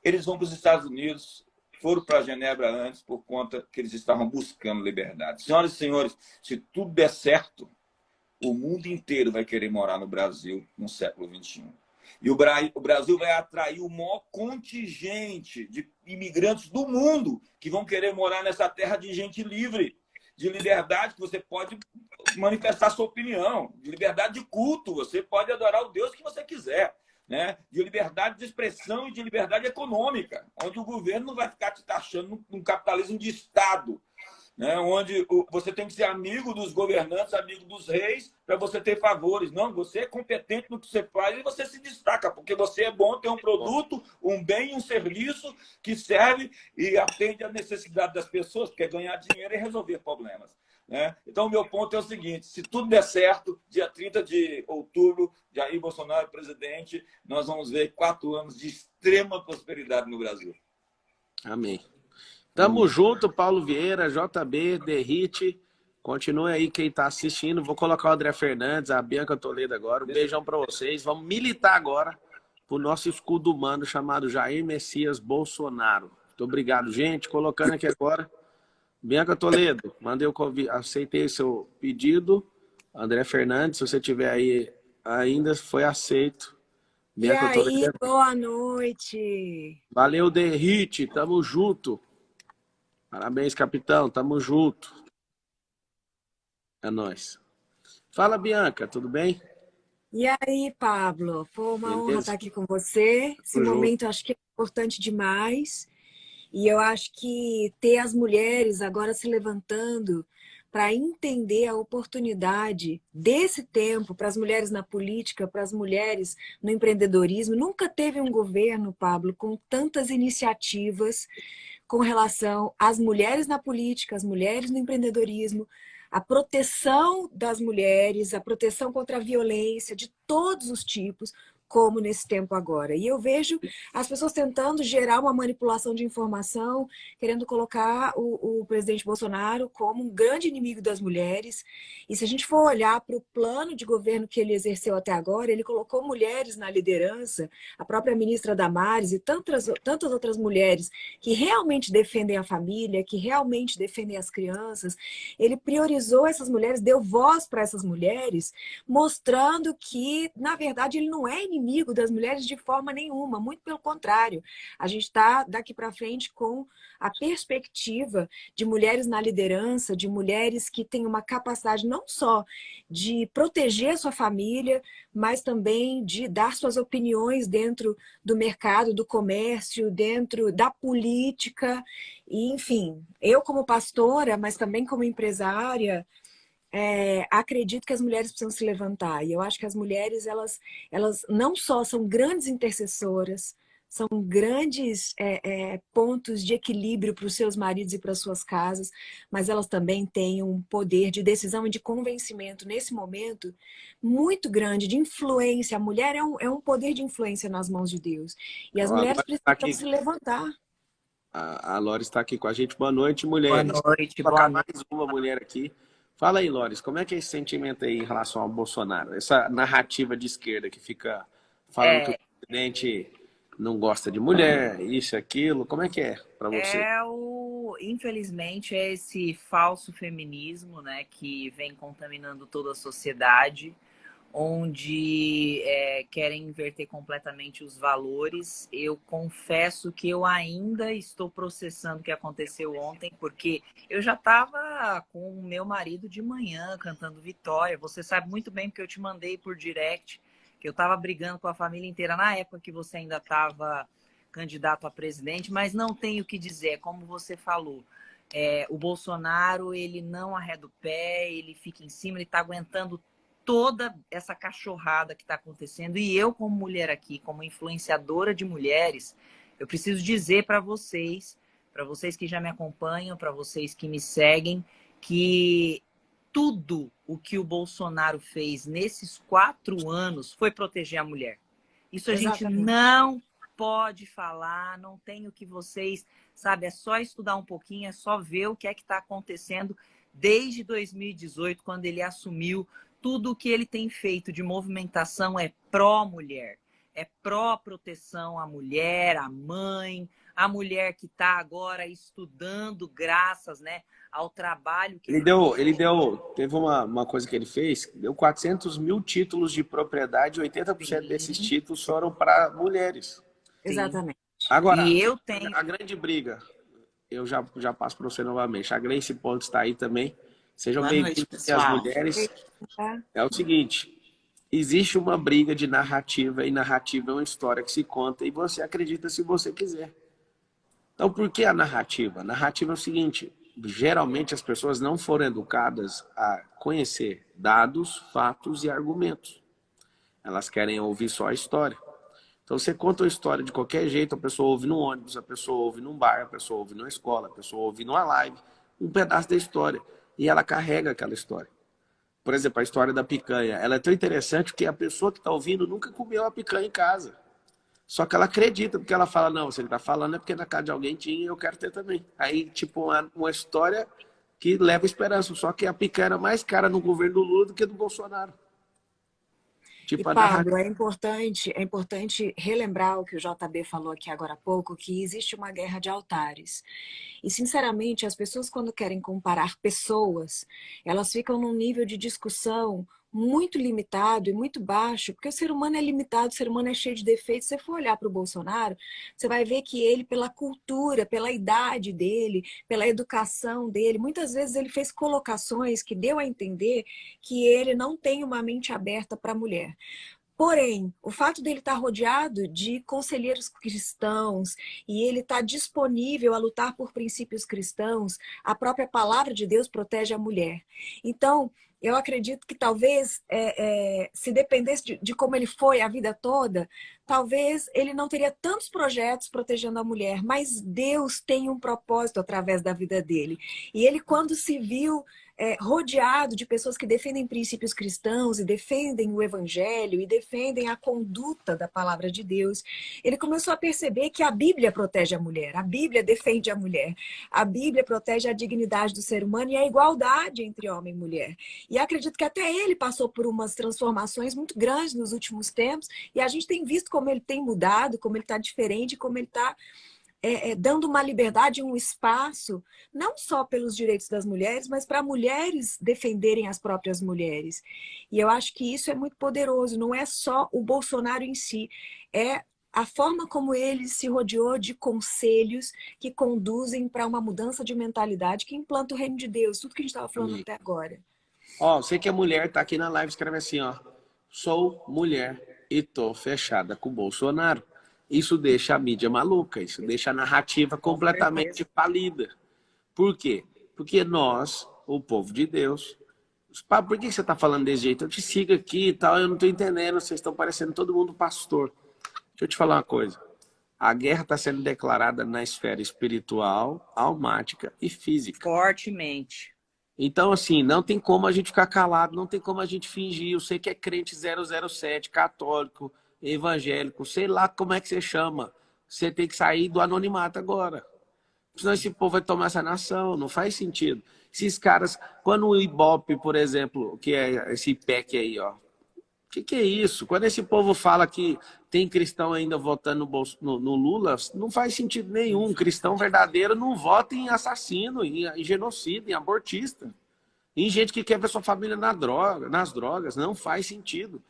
Eles vão para os Estados Unidos, foram para Genebra antes por conta que eles estavam buscando liberdade. Senhoras e senhores, se tudo der certo, o mundo inteiro vai querer morar no Brasil no século XXI. E o Brasil vai atrair o maior contingente de imigrantes do mundo que vão querer morar nessa terra de gente livre, de liberdade, que você pode manifestar sua opinião, de liberdade de culto, você pode adorar o Deus que você quiser. Né? De liberdade de expressão e de liberdade econômica, onde o governo não vai ficar te taxando num capitalismo de Estado, né? Onde você tem que ser amigo dos governantes, amigo dos reis, para você ter favores. Não, você é competente no que você faz e você se destaca, porque você é bom, tem um produto, um bem, um serviço que serve e atende à necessidade das pessoas, que é ganhar dinheiro e resolver problemas. Né? Então, o meu ponto é o seguinte, se tudo der certo, dia 30 de outubro, Jair Bolsonaro presidente, nós vamos ver 4 anos de extrema prosperidade no Brasil. Amém. Tamo junto, Paulo Vieira, JB, Derrite. Continue aí quem tá assistindo. Vou colocar o André Fernandes, a Bianca Toledo agora. Um beijão para vocês. Vamos militar agora pro nosso escudo humano chamado Jair Messias Bolsonaro. Muito obrigado, gente. Colocando aqui agora. Bianca Toledo, mandei o convite, aceitei seu pedido. André Fernandes, se você tiver aí ainda, foi aceito. Bianca e aí, Toledo. boa noite. Valeu, Derrite, tamo junto. Parabéns, capitão, tamo junto. É nóis. Fala, Bianca, tudo bem? E aí, Pablo? Foi uma Beleza? honra estar aqui com você. Esse Tamo momento acho que é importante demais. E eu acho que ter as mulheres agora se levantando para entender a oportunidade desse tempo para as mulheres na política, para as mulheres no empreendedorismo. Nunca teve um governo, Pablo, com tantas iniciativas com relação às mulheres na política, às mulheres no empreendedorismo, a proteção das mulheres, a proteção contra a violência de todos os tipos, como nesse tempo agora. E eu vejo as pessoas tentando gerar uma manipulação de informação, querendo colocar o presidente Bolsonaro como um grande inimigo das mulheres. E se a gente for olhar para o plano de governo que ele exerceu até agora, ele colocou mulheres na liderança, a própria ministra Damares e tantas outras mulheres que realmente defendem a família, que realmente defendem as crianças. Ele priorizou essas mulheres, deu voz para essas mulheres, mostrando que, na verdade, ele não é inimigo das mulheres de forma nenhuma, muito pelo contrário. A gente está daqui para frente com a perspectiva de mulheres na liderança, de mulheres que têm uma capacidade não só de proteger sua família, mas também de dar suas opiniões dentro do mercado, do comércio, dentro da política. E, enfim, eu como pastora, mas também como empresária, acredito que as mulheres precisam se levantar. E eu acho que as mulheres, elas não só são grandes intercessoras, são grandes pontos de equilíbrio para os seus maridos e para as suas casas, mas elas também têm um poder de decisão e de convencimento nesse momento muito grande, de influência. A mulher é um poder de influência nas mãos de Deus. E as mulheres precisam se levantar. A Lores está aqui com a gente. Boa noite, mulheres. Boa noite. Vou colocar mais uma mulher aqui. Fala aí, Lores, como é que é esse sentimento aí em relação ao Bolsonaro? Essa narrativa de esquerda que fica falando que o presidente não gosta de mulher, isso, aquilo. Como é que é para você? Infelizmente, é esse falso feminismo, né, que vem contaminando toda a sociedade. onde querem inverter completamente os valores. Eu confesso que eu ainda estou processando o que aconteceu ontem, porque eu já estava com o meu marido de manhã cantando Vitória. Você sabe muito bem, porque eu te mandei por direct, que eu estava brigando com a família inteira na época que você ainda estava candidato a presidente, mas não tenho o que dizer, como você falou. O Bolsonaro, ele não arreda o pé, ele fica em cima, ele está aguentando toda essa cachorrada que está acontecendo. E eu, como mulher aqui, como influenciadora de mulheres, eu preciso dizer para vocês que já me acompanham, para vocês que me seguem, que tudo o que o Bolsonaro fez nesses 4 anos foi proteger a mulher. Isso a gente não pode falar, não tem o que vocês, sabe, é só estudar um pouquinho, é só ver o que é que está acontecendo desde 2018, quando ele assumiu. Tudo o que ele tem feito de movimentação é pró-mulher, é pró-proteção à mulher, à mãe, a mulher que está agora estudando graças, né, ao trabalho que teve uma coisa que ele fez, deu 400 mil títulos de propriedade, 80% desses títulos foram para mulheres. Exatamente. Agora, e eu tenho... a grande briga, eu já passo para você novamente, a Grace Pontes está aí também, sejam bem-vindos as mulheres. É o seguinte, existe uma briga de narrativa, e narrativa é uma história que se conta, e você acredita se você quiser. Então, por que a narrativa? A narrativa é o seguinte, geralmente as pessoas não foram educadas a conhecer dados, fatos e argumentos. Elas querem ouvir só a história. Então, você conta a história de qualquer jeito, a pessoa ouve no ônibus, a pessoa ouve num bar, a pessoa ouve numa escola, a pessoa ouve numa live, um pedaço da história. E ela carrega aquela história. Por exemplo, a história da picanha. Ela é tão interessante que a pessoa que está ouvindo nunca comeu a picanha em casa. Só que ela acredita, porque ela fala, não, se ele está falando é porque na casa de alguém tinha e eu quero ter também. Aí, tipo, uma história que leva esperança. Só que a picanha era mais cara no governo do Lula do que do Bolsonaro. E, Pablo, é importante relembrar o que o JB falou aqui agora há pouco, que existe uma guerra de altares. E, sinceramente, as pessoas, quando querem comparar pessoas, elas ficam num nível de discussão muito limitado e muito baixo, porque o ser humano é limitado, o ser humano é cheio de defeitos. Se você for olhar para o Bolsonaro, você vai ver que ele, pela cultura, pela idade dele, pela educação dele, muitas vezes ele fez colocações que deu a entender que ele não tem uma mente aberta para a mulher. Porém, o fato dele estar rodeado de conselheiros cristãos e ele estar disponível a lutar por princípios cristãos, a própria palavra de Deus protege a mulher. Então, eu acredito que talvez, se dependesse de como ele foi a vida toda, talvez ele não teria tantos projetos protegendo a mulher, mas Deus tem um propósito através da vida dele. E ele, quando se viu rodeado de pessoas que defendem princípios cristãos e defendem o evangelho e defendem a conduta da palavra de Deus, ele começou a perceber que a Bíblia protege a mulher, a Bíblia defende a mulher, a Bíblia protege a dignidade do ser humano e a igualdade entre homem e mulher. E acredito que até ele passou por umas transformações muito grandes nos últimos tempos e a gente tem visto como ele tem mudado, como ele está diferente, como ele está dando uma liberdade, um espaço, não só pelos direitos das mulheres, mas para mulheres defenderem as próprias mulheres. E eu acho que isso é muito poderoso, não é só o Bolsonaro em si, é a forma como ele se rodeou de conselhos que conduzem para uma mudança de mentalidade que implanta o reino de Deus, tudo que a gente estava falando até agora. Ó, você que é mulher, tá aqui na live, escreve assim, ó. Sou mulher e tô fechada com o Bolsonaro. Isso deixa a mídia maluca, isso deixa a narrativa completamente falida. Por quê? Porque nós, o povo de Deus... Por que você está falando desse jeito? Eu te sigo aqui e tal, eu não estou entendendo, vocês estão parecendo todo mundo pastor. Deixa eu te falar uma coisa. A guerra está sendo declarada na esfera espiritual, almática e física. Fortemente. Então, assim, não tem como a gente ficar calado, não tem como a gente fingir. Eu sei que é crente 007, católico, evangélico, sei lá como é que você chama. Você tem que sair do anonimato agora. Senão esse povo vai tomar essa nação, não faz sentido. Esses caras, quando o Ibope, por exemplo, que é esse IPEC aí, ó. O que é isso? Quando esse povo fala que tem cristão ainda votando no Lula, não faz sentido nenhum. Cristão verdadeiro não vota em assassino, em genocida, em abortista. Em gente que quer ver sua família nas drogas. Não faz sentido.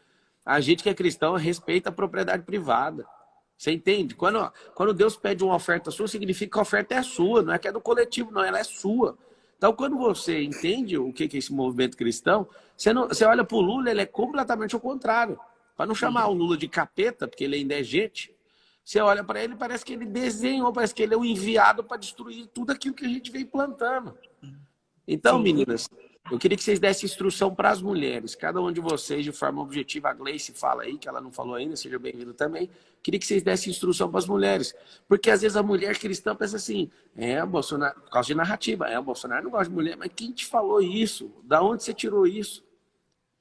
A gente que é cristão respeita a propriedade privada. Você entende? Quando Deus pede uma oferta sua, significa que a oferta é sua, não é que é do coletivo, não, ela é sua. Então, quando você entende o que é esse movimento cristão, você olha para o Lula, ele é completamente ao contrário. Para não chamar o Lula de capeta, porque ele ainda é gente, você olha para ele, parece que ele desenhou, parece que ele é o enviado para destruir tudo aquilo que a gente vem plantando. Então, meninas, eu queria que vocês dessem instrução para as mulheres, cada um de vocês, de forma objetiva. A Gleice fala aí, que ela não falou ainda, seja bem-vindo também. Queria que vocês dessem instrução para as mulheres. Porque às vezes a mulher cristã pensa assim, o Bolsonaro, por causa de narrativa, o Bolsonaro não gosta de mulher, mas quem te falou isso? Da onde você tirou isso?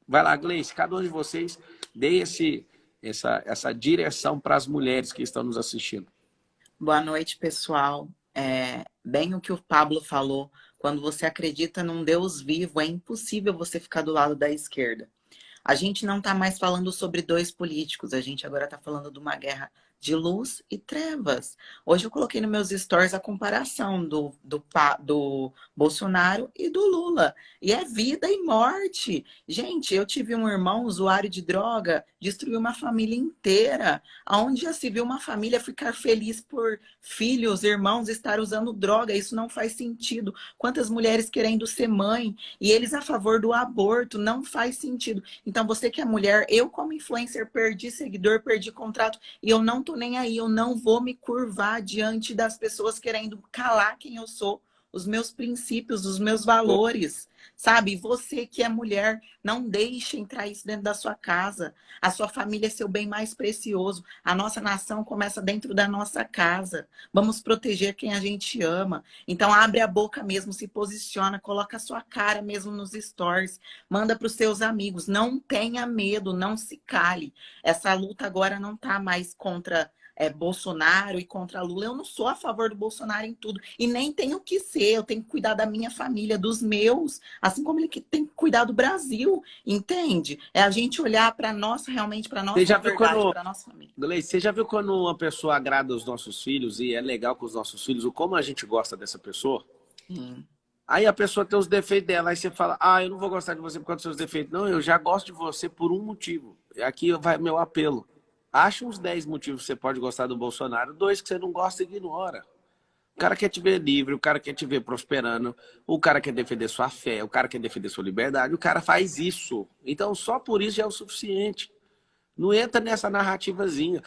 Vai lá, Gleice, cada um de vocês dê essa direção para as mulheres que estão nos assistindo. Boa noite, pessoal. Bem o que o Pablo falou, quando você acredita num Deus vivo, é impossível você ficar do lado da esquerda. A gente não está mais falando sobre dois políticos, a gente agora está falando de uma guerra de luz e trevas. Hoje eu coloquei nos meus stories a comparação do Bolsonaro e do Lula. E é vida e morte. Gente, eu tive um irmão usuário de droga, destruiu uma família inteira. Aonde já se viu uma família ficar feliz por filhos, irmãos estar usando droga? Isso não faz sentido. Quantas mulheres querendo ser mãe e eles a favor do aborto? Não faz sentido. Então você que é mulher, eu como influencer perdi seguidor, perdi contrato e eu não tô nem aí, eu não vou me curvar diante das pessoas querendo calar quem eu sou, os meus princípios, os meus valores, sabe? Você que é mulher, não deixe entrar isso dentro da sua casa. A sua família é seu bem mais precioso. A nossa nação começa dentro da nossa casa. Vamos proteger quem a gente ama. Então abre a boca mesmo, se posiciona, coloca a sua cara mesmo nos stories, manda para os seus amigos. Não tenha medo, não se cale. Essa luta agora não está mais contra Bolsonaro e contra Lula. Eu não sou a favor do Bolsonaro em tudo. E nem tenho que ser. Eu tenho que cuidar da minha família, dos meus. Assim como ele tem que cuidar do Brasil. Entende? É a gente olhar para nossa, realmente, para nossa verdade, para nossa família. Gleice, você já viu quando uma pessoa agrada os nossos filhos e é legal com os nossos filhos, o como a gente gosta dessa pessoa? Aí a pessoa tem os defeitos dela. Aí você fala, eu não vou gostar de você por causa dos seus defeitos. Não, eu já gosto de você por um motivo. Aqui vai meu apelo. Acha uns 10 motivos que você pode gostar do Bolsonaro, 2 que você não gosta, ignora. O cara quer te ver livre, o cara quer te ver prosperando, o cara quer defender sua fé, o cara quer defender sua liberdade, o cara faz isso. Então só por isso já é o suficiente. Não entra nessa narrativazinha.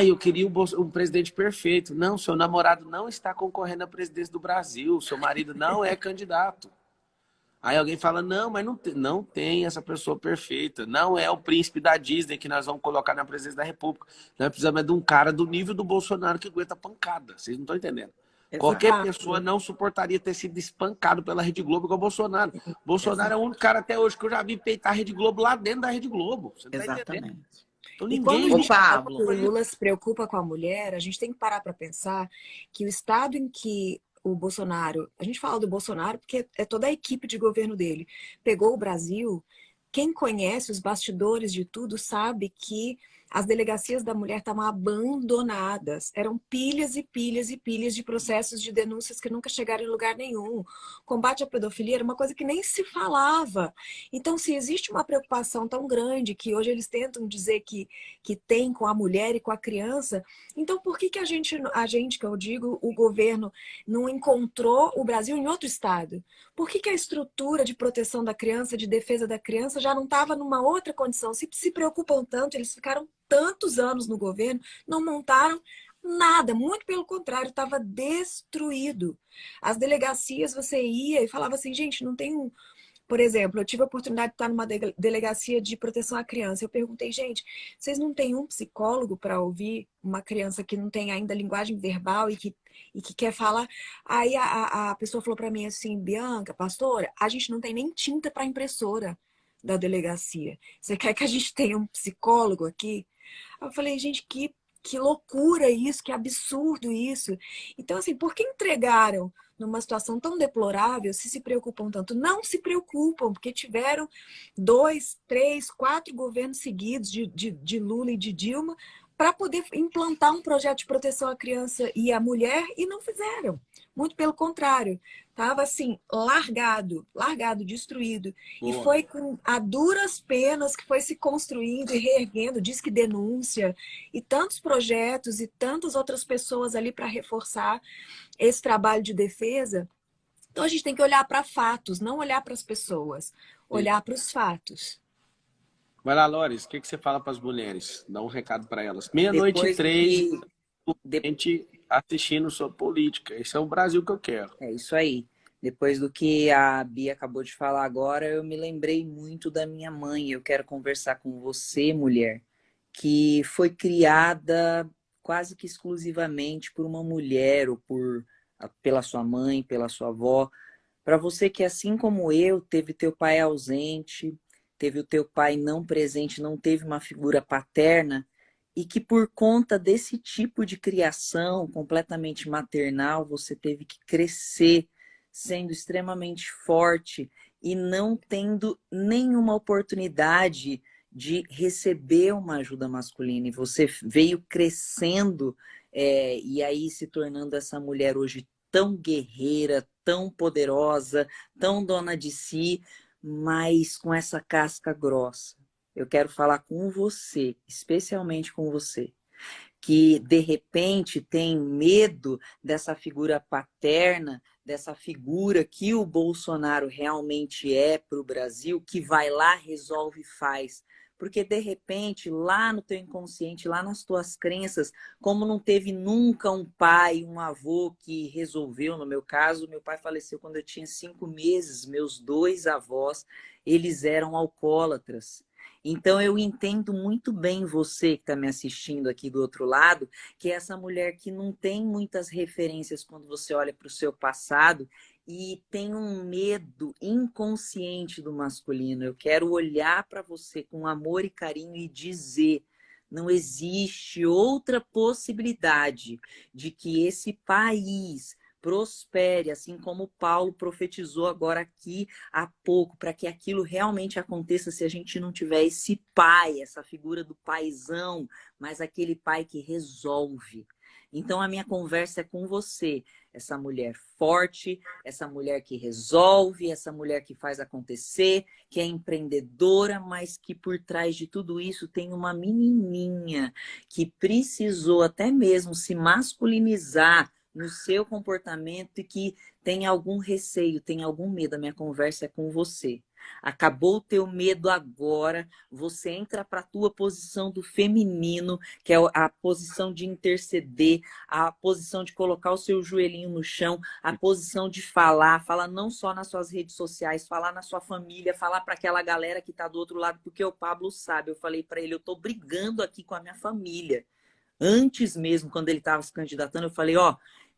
Eu queria um presidente perfeito. Não, seu namorado não está concorrendo à presidência do Brasil, seu marido não é candidato. Aí alguém fala, não, mas não tem essa pessoa perfeita. Não é o príncipe da Disney que nós vamos colocar na presidência da República. Nós precisamos de um cara do nível do Bolsonaro que aguenta pancada. Vocês não estão entendendo. Qualquer pessoa não suportaria ter sido espancado pela Rede Globo igual o Bolsonaro. Bolsonaro é o único cara até hoje que eu já vi peitar a Rede Globo lá dentro da Rede Globo. Você não tá entendendo? Então, ninguém... o Lula se preocupa com a mulher, a gente tem que parar para pensar que o estado em que o Bolsonaro, a gente fala do Bolsonaro porque é toda a equipe de governo dele, pegou o Brasil. Quem conhece os bastidores de tudo sabe que as delegacias da mulher estavam abandonadas. Eram pilhas e pilhas e pilhas de processos de denúncias que nunca chegaram em lugar nenhum. Combate à pedofilia era uma coisa que nem se falava. Então, se existe uma preocupação tão grande que hoje eles tentam dizer que tem com a mulher e com a criança, então por que a gente, que eu digo, o governo, não encontrou o Brasil em outro estado? Por que a estrutura de proteção da criança, de defesa da criança, já não estava numa outra condição? Se preocupam tanto, eles ficaram tantos anos no governo, não montaram nada, muito pelo contrário, estava destruído. As delegacias, você ia e falava assim, gente, não tem um... Por exemplo, eu tive a oportunidade de estar numa delegacia de proteção à criança. Eu perguntei, gente, vocês não têm um psicólogo para ouvir uma criança que não tem ainda linguagem verbal e que quer falar? Aí a pessoa falou para mim assim, Bianca, pastora, a gente não tem nem tinta para impressora da delegacia. Você quer que a gente tenha um psicólogo aqui? Eu falei, gente, que loucura isso, que absurdo isso. Então, assim, por que entregaram numa situação tão deplorável se preocupam tanto? Não se preocupam, porque tiveram 2, 3, 4 governos seguidos de Lula e de Dilma para poder implantar um projeto de proteção à criança e à mulher, e não fizeram. Muito pelo contrário, estava assim, largado, destruído. Boa. E foi a duras penas que foi se construindo e reerguendo, diz que denúncia, e tantos projetos e tantas outras pessoas ali para reforçar esse trabalho de defesa. Então a gente tem que olhar para fatos, não olhar para as pessoas, olhar para os fatos. Vai lá, Loris, o que você fala para as mulheres? Dá um recado para elas. 00:03, gente assistindo sua política. Esse é o Brasil que eu quero. É isso aí. Depois do que a Bia acabou de falar agora, eu me lembrei muito da minha mãe. Eu quero conversar com você, mulher, que foi criada quase que exclusivamente por uma mulher ou pela sua mãe, pela sua avó. Para você que, assim como eu, teve teu pai ausente, teve o teu pai não presente, não teve uma figura paterna, e que por conta desse tipo de criação completamente maternal, você teve que crescer sendo extremamente forte e não tendo nenhuma oportunidade de receber uma ajuda masculina. E você veio crescendo e aí se tornando essa mulher hoje tão guerreira, tão poderosa, tão dona de si, mas com essa casca grossa. Eu quero falar com você, especialmente com você, que de repente tem medo dessa figura paterna, dessa figura que o Bolsonaro realmente é para o Brasil, que vai lá, resolve e faz. Porque de repente, lá no teu inconsciente, lá nas tuas crenças, como não teve nunca um pai, um avô que resolveu, no meu caso, meu pai faleceu quando eu tinha 5 meses, meus 2 avós, eles eram alcoólatras. Então, eu entendo muito bem você que está me assistindo aqui do outro lado, que é essa mulher que não tem muitas referências quando você olha para o seu passado e tem um medo inconsciente do masculino. Eu quero olhar para você com amor e carinho e dizer: não existe outra possibilidade de que esse país prospere, assim como Paulo profetizou agora aqui há pouco, para que aquilo realmente aconteça se a gente não tiver esse pai, essa figura do paizão, mas aquele pai que resolve. Então a minha conversa é com você, essa mulher forte, essa mulher que resolve, essa mulher que faz acontecer, que é empreendedora, mas que por trás de tudo isso tem uma menininha que precisou até mesmo se masculinizar no seu comportamento e que tem algum receio, tem algum medo. A minha conversa é com você. Acabou o teu medo agora, você entra para a tua posição do feminino, que é a posição de interceder, a posição de colocar o seu joelhinho no chão, a posição de falar não só nas suas redes sociais, falar na sua família, falar para aquela galera que está do outro lado, porque o Pablo sabe, eu falei para ele, eu estou brigando aqui com a minha família. Antes mesmo, quando ele estava se candidatando, eu falei,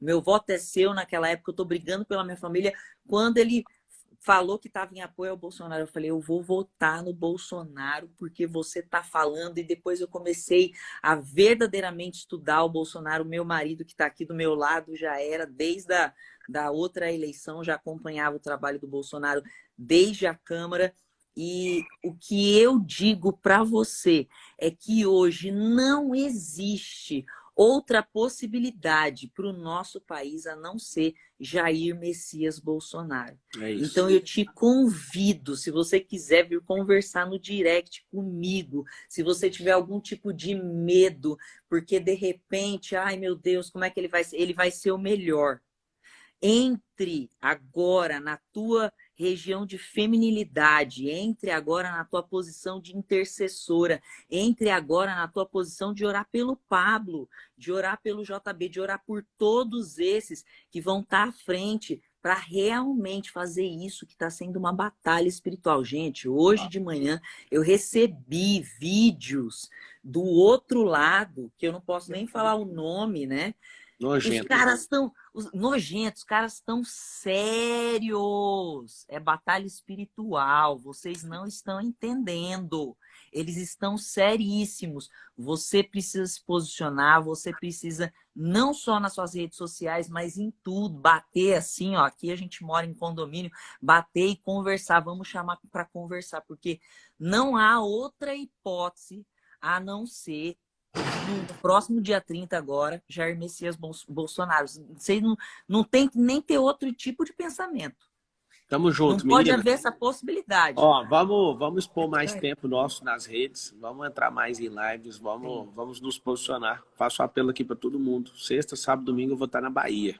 meu voto é seu naquela época, eu estou brigando pela minha família. Quando ele falou que estava em apoio ao Bolsonaro, eu falei, eu vou votar no Bolsonaro porque você está falando. E depois eu comecei a verdadeiramente estudar o Bolsonaro. Meu marido, que está aqui do meu lado, já era, desde da outra eleição, já acompanhava o trabalho do Bolsonaro desde a Câmara. E o que eu digo para você é que hoje não existe outra possibilidade para o nosso país a não ser Jair Messias Bolsonaro. É isso. Então eu te convido, se você quiser vir conversar no direct comigo, se você tiver algum tipo de medo, porque de repente, ai meu Deus, como é que ele vai ser? Ele vai ser o melhor. Entre agora na tua região de feminilidade, entre agora na tua posição de intercessora, entre agora na tua posição de orar pelo Pablo, de orar pelo JB, de orar por todos esses que vão estar à frente para realmente fazer isso que está sendo uma batalha espiritual. Gente, hoje de manhã eu recebi vídeos do outro lado, que eu não posso nem falar o nome, né? Nojento. Os caras estão nojentos, os caras estão sérios. É batalha espiritual. Vocês não estão entendendo. Eles estão seríssimos. Você precisa se posicionar, você precisa, não só nas suas redes sociais, mas em tudo. Bater assim, ó. Aqui a gente mora em condomínio, bater e conversar. Vamos chamar para conversar, porque não há outra hipótese a não ser no próximo dia 30 agora, Jair Messias Bolsonaro. Vocês não tem que nem ter outro tipo de pensamento. Tamo junto, Não pode menina. haver essa possibilidade. Ó, vamos expor mais tempo nosso nas redes, vamos entrar mais em lives, vamos nos posicionar. Faço um apelo aqui para todo mundo. Sexta, sábado, domingo eu vou estar na Bahia.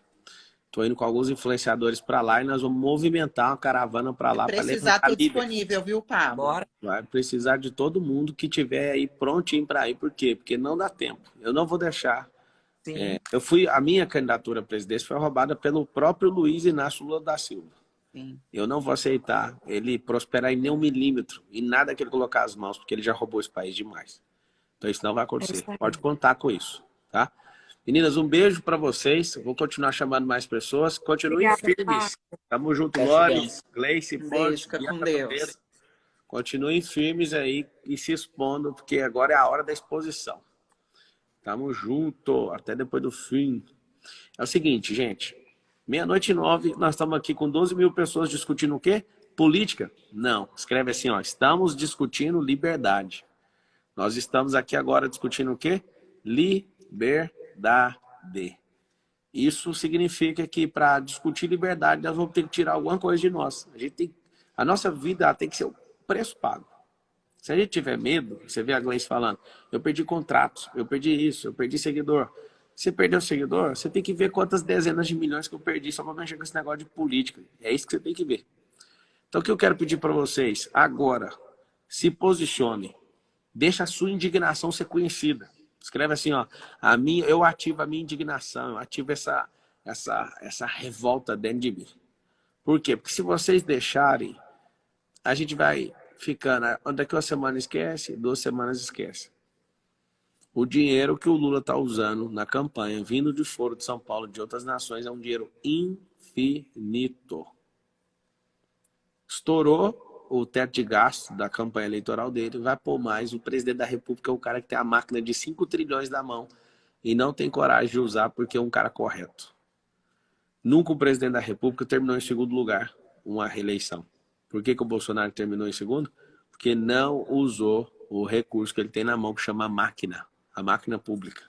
Tô indo com alguns influenciadores para lá e nós vamos movimentar uma caravana para lá. Se precisar, tô disponível, viu, Pablo? Bora. Vai precisar de todo mundo que tiver aí prontinho para ir. Por quê? Porque não dá tempo. Eu não vou deixar. Sim. A minha candidatura à presidência foi roubada pelo próprio Luiz Inácio Lula da Silva. Sim. Eu não vou aceitar ele prosperar em nem 1 milímetro, em nada que ele colocar as mãos, porque ele já roubou esse país demais. Então isso não vai acontecer. Pode contar com isso, tá? Meninas, um beijo para vocês. Vou continuar chamando mais pessoas. Continuem firmes. Tamo junto, Loris, Gleice, Beijo, fica com Deus. Continuem firmes aí e se expondo, porque agora é a hora da exposição. Tamo junto, até depois do fim. É o seguinte, gente. 00:09, nós estamos aqui com 12 mil pessoas discutindo o quê? Política? Não. Escreve assim, ó. Estamos discutindo liberdade. Nós estamos aqui agora discutindo o quê? Liberdade. Isso significa que para discutir liberdade nós vamos ter que tirar alguma coisa de nós. A nossa vida tem que ser o preço pago. Se a gente tiver medo, você vê a Gleice falando, eu perdi contratos, eu perdi isso, eu perdi seguidor. Você perdeu seguidor, você tem que ver quantas dezenas de milhões que eu perdi só para mexer com esse negócio de política. É isso que você tem que ver. Então o que eu quero pedir para vocês agora, se posicione, deixa a sua indignação ser conhecida. Escreve assim, ó, eu ativo a minha indignação, eu ativo essa revolta dentro de mim. Por quê? Porque se vocês deixarem, a gente vai ficando, daqui uma semana esquece, 2 semanas esquece. O dinheiro que o Lula está usando na campanha, vindo de fora de São Paulo, de outras nações, é um dinheiro infinito. Estourou o teto de gasto da campanha eleitoral dele, vai pôr mais. O presidente da República é um cara que tem a máquina de 5 trilhões na mão e não tem coragem de usar porque é um cara correto. Nunca o presidente da República terminou em segundo lugar uma reeleição. Por que o Bolsonaro terminou em segundo? Porque não usou o recurso que ele tem na mão, que chama máquina. A máquina pública.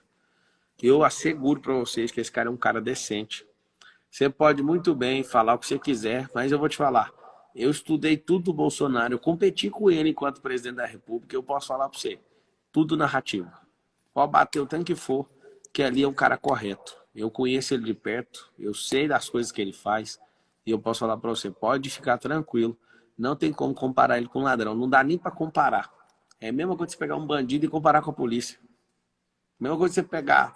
Eu asseguro para vocês que esse cara é um cara decente. Você pode muito bem falar o que você quiser, mas eu vou te falar. Eu estudei tudo do Bolsonaro, eu competi com ele enquanto presidente da República, eu posso falar para você. Tudo narrativo. Pode bater o tanto que for, que ali é um cara correto. Eu conheço ele de perto, eu sei das coisas que ele faz, e eu posso falar para você, pode ficar tranquilo, não tem como comparar ele com um ladrão, não dá nem para comparar. É a mesma coisa você pegar um bandido e comparar com a polícia. Mesma coisa você pegar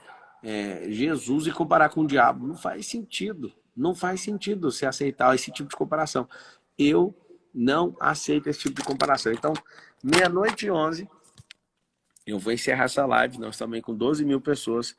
Jesus e comparar com o diabo. Não faz sentido. Não faz sentido você aceitar esse tipo de comparação. Eu não aceito esse tipo de comparação. Então, 00:11, eu vou encerrar essa live. Nós estamos aí com 12 mil pessoas.